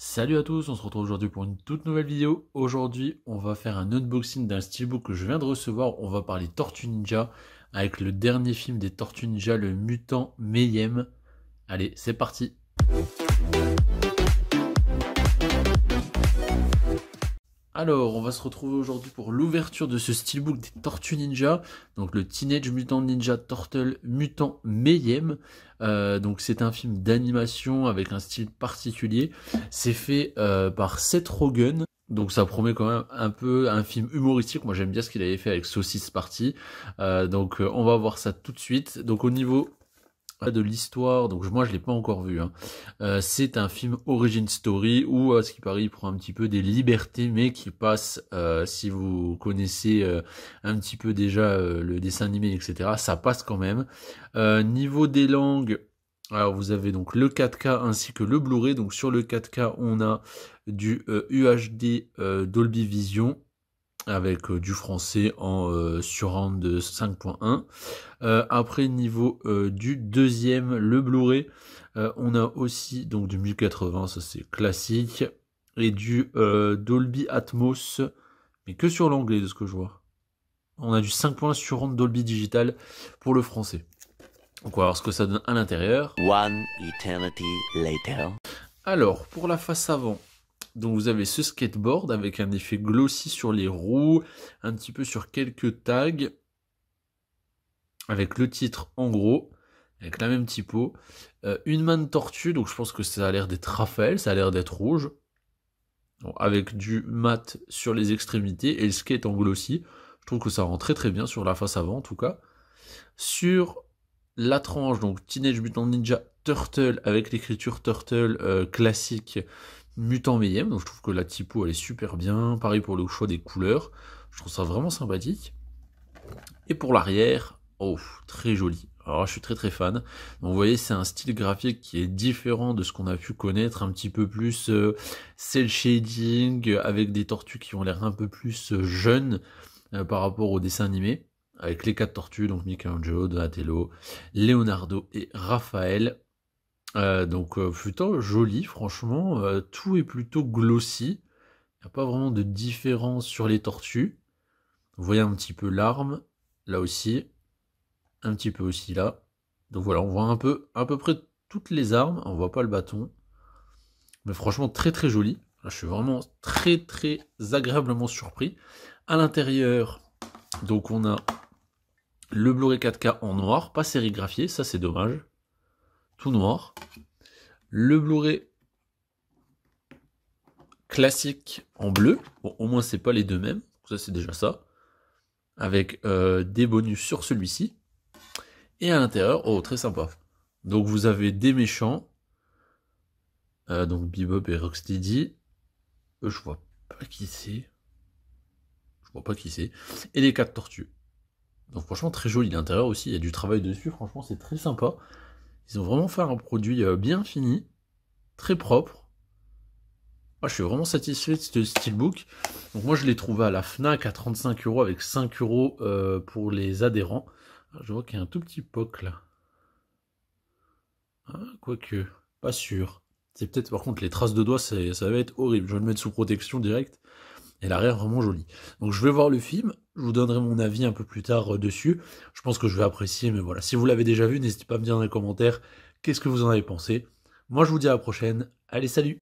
Salut à tous, on se retrouve aujourd'hui pour une toute nouvelle vidéo. Aujourd'hui, on va faire un unboxing d'un steelbook que je viens de recevoir. On va parler Tortue Ninja avec le dernier film des Tortues Ninja, le mutant Mayhem. Allez, c'est parti. Alors, on va se retrouver aujourd'hui pour l'ouverture de ce steelbook des Tortues Ninja, donc le Teenage Mutant Ninja Turtle Mutant Mayhem. Donc c'est un film d'animation avec un style particulier. C'est fait par Seth Rogen. Donc ça promet quand même un peu un film humoristique. Moi j'aime bien ce qu'il avait fait avec Saucisse Party. On va voir ça tout de suite. Donc au niveau de l'histoire, donc moi je l'ai pas encore vu, hein. C'est un film origin story où à ce qui paraît il prend un petit peu des libertés, mais qui passe, si vous connaissez un petit peu déjà le dessin animé, etc., ça passe quand même. Niveau des langues, alors vous avez donc le 4K ainsi que le Blu-ray. Donc sur le 4K on a du UHD Dolby Vision avec du français en surround 5.1. Après niveau du deuxième, le Blu-ray, on a aussi donc du 1080, ça c'est classique, et du Dolby Atmos, mais que sur l'anglais de ce que je vois. On a du 5.1 surround Dolby Digital pour le français. Donc on va voir ce que ça donne à l'intérieur. One eternity later. Alors pour la face avant, donc vous avez ce skateboard avec un effet glossy sur les roues, un petit peu sur quelques tags, avec le titre en gros, avec la même typo. Une main de tortue, donc je pense que ça a l'air d'être Raphaël, ça a l'air d'être rouge. Donc, avec du mat sur les extrémités et le skate en glossy. Je trouve que ça rend très très bien sur la face avant en tout cas. Sur la tranche, donc Teenage Mutant Ninja Turtle avec l'écriture Turtle classique Mutant Mayhem. Donc je trouve que la typo elle est super bien. Pareil pour le choix des couleurs. Je trouve ça vraiment sympathique. Et pour l'arrière, oh, très joli. Alors je suis très très fan. Donc vous voyez, c'est un style graphique qui est différent de ce qu'on a pu connaître, un petit peu plus cel shading, avec des tortues qui ont l'air un peu plus jeunes par rapport au dessin animé, avec les 4 tortues, donc Michelangelo, Donatello, Leonardo et Raphaël. Plutôt joli, franchement, tout est plutôt glossy. Il n'y a pas vraiment de différence sur les tortues. Vous voyez un petit peu l'arme, là aussi, un petit peu aussi là. Donc voilà, on voit un peu, à peu près toutes les armes, on voit pas le bâton. Mais franchement, très très joli. Là, je suis vraiment très très agréablement surpris. À l'intérieur, donc on a le Blu-ray 4K en noir, pas sérigraphié, ça c'est dommage. Tout noir. Le Blu-ray classique en bleu. Bon, au moins c'est pas les deux mêmes, ça c'est déjà ça. Avec des bonus sur celui-ci. Et à l'intérieur, oh très sympa. Donc vous avez des méchants. Donc Bebop et Rocksteady. Je vois pas qui c'est. Je vois pas qui c'est. Et les 4 tortues. Donc franchement très joli. L'intérieur aussi, il y a du travail dessus. Franchement c'est très sympa. Ils ont vraiment fait un produit bien fini. Très propre. Ah, je suis vraiment satisfait de ce steelbook. Donc moi je l'ai trouvé à la Fnac à 35 € avec 5 € pour les adhérents. Je vois qu'il y a un tout petit POC là. Ah, quoique, pas sûr. C'est peut-être par contre les traces de doigts, ça va être horrible. Je vais le mettre sous protection direct. Et l'arrière vraiment joli. Donc je vais voir le film. Je vous donnerai mon avis un peu plus tard dessus. Je pense que je vais apprécier, mais voilà. Si vous l'avez déjà vu, n'hésitez pas à me dire dans les commentaires qu'est-ce que vous en avez pensé. Moi je vous dis à la prochaine. Allez, salut!